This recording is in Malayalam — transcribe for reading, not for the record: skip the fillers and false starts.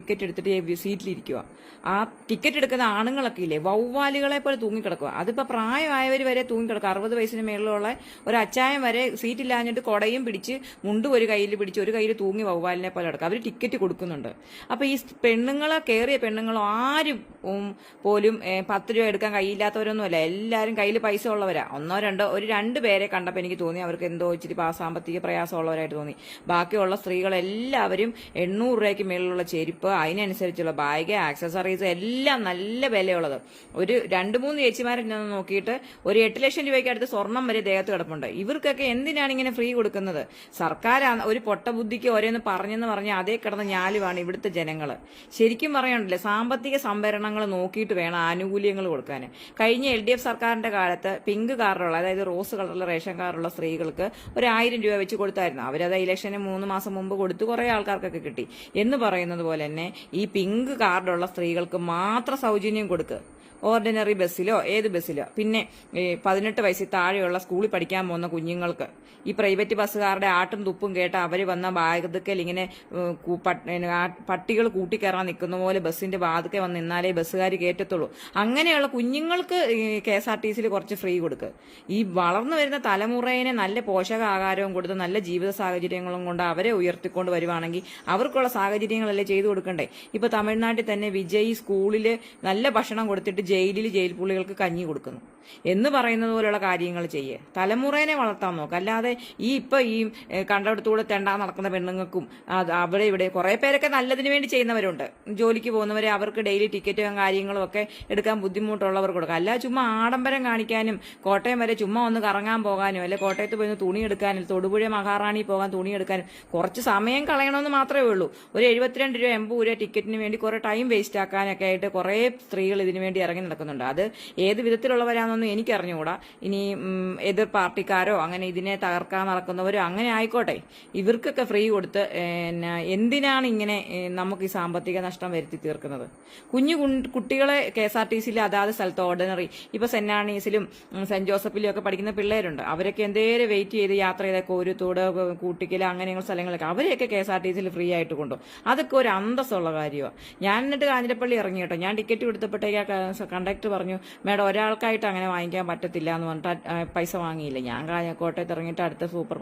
ടിക്കറ്റ് എടുത്തിട്ട് സീറ്റിലിരിക്കുക. ആ ടിക്കറ്റ് എടുക്കുന്ന ആണുങ്ങളൊക്കെ ഇല്ലേ, വവ്വാലുകളെ പോലെ തൂങ്ങിക്കിടക്കുക. അതിപ്പോ പ്രായമായവർ വരെ തൂങ്ങിക്കിടക്കുക. 60 വയസ്സിന് മേളിലുള്ള ഒരു അച്ചായം വരെ സീറ്റില്ലാഞ്ഞിട്ട് കൊടയും പിടിച്ച് മുണ്ടും ഒരു കയ്യിൽ പിടിച്ച് ഒരു കയ്യിൽ തൂങ്ങി വവ്വാലിനെ പോലെ കിടക്കുക. അവർ ടിക്കറ്റ് കൊടുക്കുന്നുണ്ട്. അപ്പൊ ഈ പെണ്ണുങ്ങളെ കയറിയ പെണ്ണുങ്ങളോ ആരും പോലും 10 രൂപ എടുക്കാൻ കയ്യില്ലാത്തവരൊന്നുമല്ല. എല്ലാവരും കയ്യിൽ പൈസ ഉള്ളവരാ. ഒന്നോ രണ്ടോ ഒരു 2 പേരെ കണ്ടപ്പോൾ എനിക്ക് തോന്നി അവർക്ക് എന്തോ ഇച്ചിരി സാമ്പത്തിക പ്രയാസമുള്ളവരായിട്ട് തോന്നി. ബാക്കിയുള്ള സ്ത്രീകളെല്ലാവരും 800 രൂപയ്ക്ക് മേളിലുള്ള ചെരുപ്പ്, അതിനനുസരിച്ചുള്ള ബാഗ്, ആക്സസറീസ് എല്ലാം നല്ല വിലയുള്ളത്. ഒരു 2-3 ചേച്ചിമാരെ നോക്കിയിട്ട് ഒരു 8 ലക്ഷം രൂപയ്ക്ക് അടുത്ത് സ്വർണം വരെ ദേഹത്ത് കിടപ്പുണ്ട്. ഇവർക്കൊക്കെ എന്തിനാണ് ഇങ്ങനെ ഫ്രീ കൊടുക്കുന്നത്? സർക്കാർ ഒരു പൊട്ട ബുദ്ധിക്ക് ഓരോന്ന് പറഞ്ഞെന്ന് പറഞ്ഞാൽ അതേ കിടന്ന ഞാലുവാണ് ഇവിടുത്തെ ജനങ്ങൾ. ശരിക്കും പറയണ്ടല്ലേ, സാമ്പത്തിക സംവരണങ്ങൾ നോക്കിയിട്ട് വേണം ആനുകൂല്യങ്ങൾ കൊടുക്കാൻ. കഴിഞ്ഞ LDF സർക്കാരിന്റെ കാലത്ത് പിങ്ക് കാർഡുള്ള, അതായത് റോസ് കളറിലെ റേഷൻ കാർഡുള്ള സ്ത്രീകൾക്ക് ഒരു 1000 രൂപ വെച്ച് കൊടുത്തായിരുന്നു. അവരത് ഇലക്ഷന് 3 മാസം മുമ്പ് കൊടുത്ത് കുറെ ആൾക്കാർക്കൊക്കെ കിട്ടി. എന്ന് പറയുന്നത് പോലെ തന്നെ ഈ പിങ്ക് കാർഡുള്ള സ്ത്രീകൾക്ക് മാത്രം സൗജന്യം കൊടുക്കുക. ഓർഡിനറി ബസ്സിലോ ഏത് ബസ്സിലോ. പിന്നെ 18 വയസ്സിൽ താഴെയുള്ള സ്കൂളിൽ പഠിക്കാൻ പോകുന്ന കുഞ്ഞുങ്ങൾക്ക് ഈ പ്രൈവറ്റ് ബസ്സുകാരുടെ ആട്ടും തുപ്പും കേട്ട് അവർ വന്ന വാതുക്കൽ ഇങ്ങനെ പട്ടികൾ കൂട്ടിക്കയറാൻ നിൽക്കുന്ന പോലെ ബസ്സിന്റെ വാതുക്കെ വന്ന് നിന്നാലേ ബസ്സുകാർ കയറ്റത്തുള്ളൂ. അങ്ങനെയുള്ള കുഞ്ഞുങ്ങൾക്ക് KSRTCയിൽ കുറച്ച് ഫ്രീ കൊടുക്കുക. ഈ വളർന്നു വരുന്ന തലമുറയെ നല്ല പോഷകാഹാരവും കൊടുത്ത് നല്ല ജീവിത സാഹചര്യങ്ങളും കൊണ്ട് അവരെ ഉയർത്തിക്കൊണ്ട് വരുവാണെങ്കിൽ അവർക്കുള്ള സാഹചര്യങ്ങളല്ലേ ചെയ്തു കൊടുക്കണ്ടേ? ഇപ്പൊ തമിഴ്നാട്ടിൽ തന്നെ വിജയ് സ്കൂളിൽ നല്ല ഭക്ഷണം കൊടുത്തിട്ട് ജയിൽ പുള്ളികൾക്ക് കഞ്ഞി കൊടുക്കുന്നു എന്ന് പറയുന്നത് പോലെയുള്ള കാര്യങ്ങൾ ചെയ്യേ. തലമുറേനെ വളർത്താൻ നോക്കുക. അല്ലാതെ ഈ കണ്ടടത്തൂടെ തെണ്ടാൻ നടക്കുന്ന പെണ്ണുങ്ങൾക്കും അവിടെ ഇവിടെ കുറെ പേരൊക്കെ നല്ലതിന് വേണ്ടി ചെയ്യുന്നവരുണ്ട്. ജോലിക്ക് പോകുന്നവരെ അവർക്ക് ഡെയിലി ടിക്കറ്റും കാര്യങ്ങളും ഒക്കെ എടുക്കാൻ ബുദ്ധിമുട്ടുള്ളവർ കൊടുക്കുക. അല്ല ചുമ്മാ ആഡംബരം കാണിക്കാനും കോട്ടയം വരെ ചുമ്മാ ഒന്ന് കറങ്ങാൻ പോകാനും അല്ലെ കോട്ടയത്ത് പോയി തുണി എടുക്കാനും തൊടുപുഴ മഹാറാണി പോകാൻ തുണി എടുക്കാനും കുറച്ച് സമയം കളയണമെന്ന് മാത്രമേ ഉള്ളൂ. ഒരു 72 രൂപ 80 രൂപ ടിക്കറ്റിന് വേണ്ടി കുറെ ടൈം വേസ്റ്റ് ആക്കാനൊക്കെ ആയിട്ട് കുറെ സ്ത്രീകൾ ഇതിനു വേണ്ടി ഇറങ്ങി നടക്കുന്നുണ്ട്. അത് ഏത് വിധത്തിലുള്ളവരാണെന്നൊന്നും എനിക്കറിഞ്ഞുകൂടാ. ഇനി എതിർ പാർട്ടിക്കാരോ അങ്ങനെ ഇതിനെ തകർക്കാൻ നടക്കുന്നവരോ അങ്ങനെ ആയിക്കോട്ടെ, ഇവർക്കൊക്കെ ഫ്രീ കൊടുത്ത് എന്തിനാണ് ഇങ്ങനെ നമുക്ക് ഈ സാമ്പത്തിക നഷ്ടം വരുത്തി തീർക്കുന്നത്? കുട്ടികളെ KSRTCയിൽ അതാത് സ്ഥലത്ത് ഓർഡിനറി ഇപ്പൊ സെന്റ് ആണീസിലും സെന്റ് ജോസഫിലും ഒക്കെ പഠിക്കുന്ന പിള്ളേരുണ്ട്. അവരൊക്കെ എന്തേലും വെയിറ്റ് ചെയ്ത് യാത്ര ചെയ്ത കോരുത്തോട് കൂട്ടിക്കൽ അങ്ങനെയുള്ള സ്ഥലങ്ങളൊക്കെ അവരെയൊക്കെ KSRTCയിൽ ഫ്രീ ആയിട്ട് കൊണ്ടുപോകും. അതൊക്കെ ഒരു അന്തസ്സുള്ള കാര്യമാണ്. ഞാൻ എന്നിട്ട് കാഞ്ഞിരപ്പള്ളി ഇറങ്ങി കേട്ടോ. ഞാൻ ടിക്കറ്റ് കൊടുത്തപ്പോഴത്തേക്ക് കണ്ടക്ടർ പറഞ്ഞു, മേഡം ഒരാൾക്കായിട്ട് അങ്ങനെ വാങ്ങിക്കാൻ പറ്റത്തില്ല എന്ന് പറഞ്ഞിട്ട് പൈസ വാങ്ങിയില്ല. ഞാൻ കോട്ടയത്ത് ഇറങ്ങിയിട്ട് അടുത്ത സൂപ്പർ